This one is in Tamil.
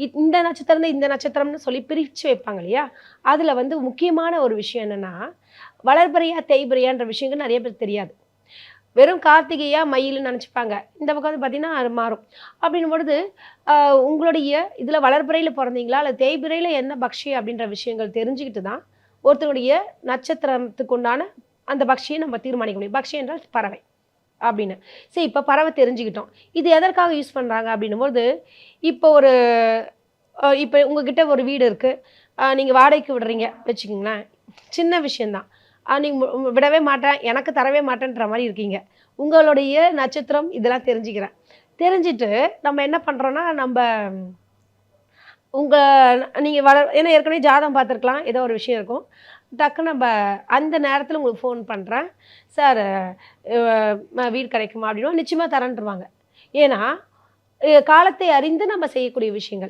இந்த நட்சத்திரம் இந்த நட்சத்திரம்னு சொல்லி பிரித்து வைப்பாங்க இல்லையா? அதில் வந்து முக்கியமான ஒரு விஷயம் என்னென்னா, வளர்பிறையா தேய்பிறையான்ற விஷயங்கள் நிறைய பேருக்கு தெரியாது. வெறும் கார்த்திகையா மயில்னு நினச்சிப்பாங்க. இந்த பக்கம் வந்து பார்த்தீங்கன்னா அது மாறும். அப்படின்னும் பொழுது உங்களுடைய இதில் வளர்பிறையில் பிறந்தீங்களா இல்லை தேய்பிறையில் என்ன பக்ஷி அப்படின்ற விஷயங்கள் தெரிஞ்சுக்கிட்டு தான் ஒருத்தருடைய நட்சத்திரத்துக்கு உண்டான அந்த பக்ஷியை நம்ம தீர்மானிக்க முடியும். பக்ஷி என்றால் பறவை அப்படின்னு. சரி, இப்போ பறவை தெரிஞ்சுக்கிட்டோம். இது எதற்காக யூஸ் பண்ணுறாங்க அப்படின்னும்போது, இப்போ ஒரு இப்போ உங்ககிட்ட ஒரு வீடு இருக்குது, நீங்கள் வாடகைக்கு விடுறீங்க வச்சுக்கோங்களேன். சின்ன விஷயந்தான். நீங்க விடவே மாட்டேன், எனக்கு தரவே மாட்டேன்ற மாதிரி இருக்கீங்க. உங்களுடைய நட்சத்திரம் இதெல்லாம் தெரிஞ்சுக்கிறேன். தெரிஞ்சுட்டு நம்ம என்ன பண்ணுறோன்னா, நீங்கள் ஏன்னா ஏற்கனவே ஜாதகம் பார்த்துருக்கலாம், ஏதோ ஒரு விஷயம் இருக்கும். டக்குன்னு நம்ம அந்த நேரத்தில் உங்களுக்கு ஃபோன் பண்ணுறேன், சார் வீடு கிடைக்குமா அப்படின்னா நிச்சயமாக தரேன்ருவாங்க. ஏன்னா காலத்தை அறிந்து நம்ம செய்யக்கூடிய விஷயங்கள்.